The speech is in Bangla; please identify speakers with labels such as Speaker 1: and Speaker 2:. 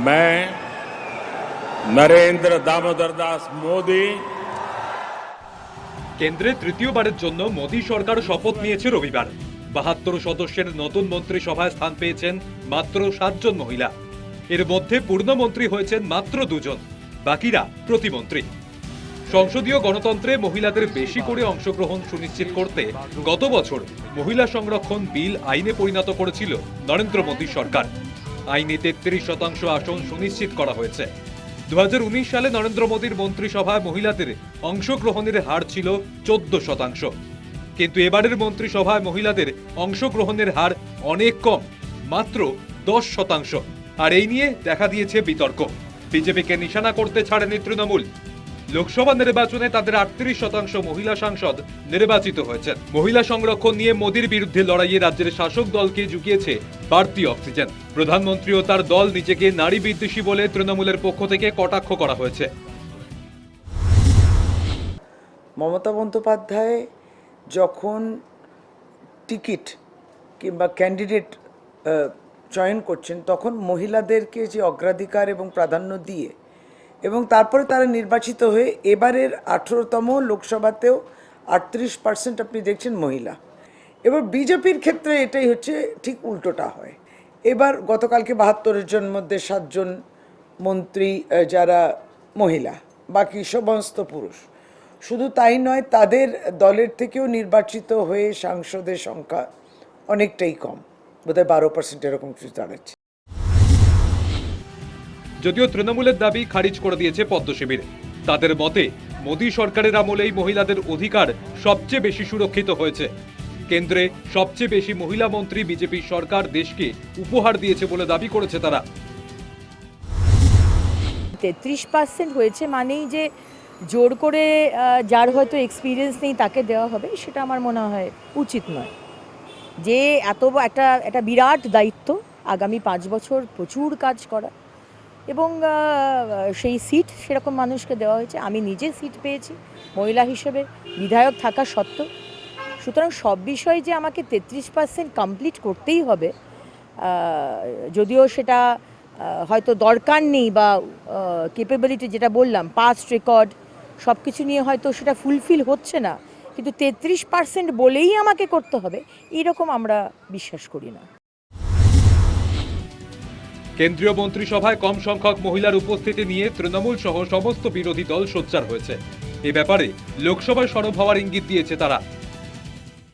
Speaker 1: मैं नरेंद्र दामोदर दास मोदी
Speaker 2: কেন্দ্রে তৃতীয়বারের জন্য মোদী সরকার শপথ নিয়েছে রবিবার। ৭২ সদস্যের নতুন মন্ত্রিসভায় স্থান পেয়েছেন মাত্র ৭ জন মহিলা। এর মধ্যে পূর্ণমন্ত্রী হয়েছেন মাত্র 2 জন, বাকিরা প্রতিমন্ত্রী। সংসদীয় গণতন্ত্রে মহিলাদের বেশি করে অংশগ্রহণ সুনিশ্চিত করতে গত বছর মহিলা সংরক্ষণ বিল আইনে পরিণত করেছিল নরেন্দ্র মোদী সরকার। আইনে ৩৩% আসন সুনিশ্চিত করা হয়েছে। ২০১৯ সালে নরেন্দ্র মোদীর মন্ত্রিসভায় মহিলাদের অংশগ্রহণের হার ছিল ১৪%, কিন্তু এবারের মন্ত্রিসভায় মহিলাদের অংশগ্রহণের হার অনেক কম, মাত্র ১০%। আর এই নিয়ে দেখা দিয়েছে বিতর্ক। বিজেপিকে নিশানা করতে ছাড়েনি তৃণমূল। লোকসভা নির্বাচনে তাদের ৩৮% মহিলা সাংসদ নির্বাচিত হয়েছেন। মহিলা সংরক্ষণ নিয়ে মোদীর বিরুদ্ধে লড়াইয়ে রাজ্যের শাসক দলকে জুগিয়েছে বাড়তি অক্সিজেন। প্রধানমন্ত্রী ও তার দল নিজেকে নারী বিদ্বেষী বলে তৃণমূলের পক্ষ থেকে কটাক্ষ করা হয়েছে।
Speaker 3: মমতা বন্দ্যোপাধ্যায় যখন টিকিট কিংবা ক্যান্ডিডেট চয়ন করছেন, তখন মহিলাদেরকে যে অগ্রাধিকার এবং প্রাধান্য দিয়ে এবং তারপরে তারা নির্বাচিত হয়ে এবারের 18তম লোকসভাতেও 38% আপনি দেখছেন মহিলা। এবার বিজেপির ক্ষেত্রে এটাই হচ্ছে ঠিক উল্টোটা হয়। এবার গতকালকে 72 জন মধ্যে 7 জন মন্ত্রী যারা মহিলা, বাকি সমস্ত পুরুষ। শুধু তাই নয়, তাদের দলের থেকেও নির্বাচিত হয়ে সাংসদের সংখ্যা অনেকটাই কম, বোধহয় 12% এরকম কিছু দাঁড়াচ্ছে।
Speaker 2: যদিও তৃণমূলের দাবি খারিজ করে দিয়েছে পদ্ম শিবির। তাদের মতে মোদী সরকারের আমলেই মহিলাদের অধিকার সবচেয়ে বেশি সুরক্ষিত হয়েছে। কেন্দ্রে সবচেয়ে বেশি মহিলা মন্ত্রী বিজেপি সরকার দেশকে উপহার দিয়েছে বলে দাবি করেছে তারা।
Speaker 4: 33% হয়েছে মানেই যে জোর করে যার হয়তো এক্সপিরিয়েন্স নেই তাকে দেওয়া হবে, সেটা আমার মনে হয় উচিত নয়। যে একটা বিরাট দায়িত্ব, আগামী 5 বছর প্রচুর কাজ করা, এবং সেই সিট সেরকম মানুষকে দেওয়া হয়েছে। আমি নিজে সিট পেয়েছি মহিলা হিসেবে, বিধায়ক থাকা সত্ত্বেও। সুতরাং সব বিষয়ে যে আমাকে 33% কমপ্লিট করতেই হবে, যদিও সেটা হয়তো দরকার নেই বা ক্যাপাবিলিটি যেটা বললাম, পাস্ট রেকর্ড সব কিছু নিয়ে হয়তো সেটা ফুলফিল হচ্ছে না, কিন্তু 33% বলেই আমাকে করতে হবে এরকম আমরা বিশ্বাস করি না।
Speaker 2: কেন্দ্রীয় মন্ত্রিসভায় কম সংখ্যক মহিলার উপস্থিতি নিয়ে তৃণমূল সহ সমস্ত বিরোধী দল সোচ্চার হয়েছে। এ ব্যাপারে লোকসভায় সরব হওয়ার ইঙ্গিত দিয়েছে তারা।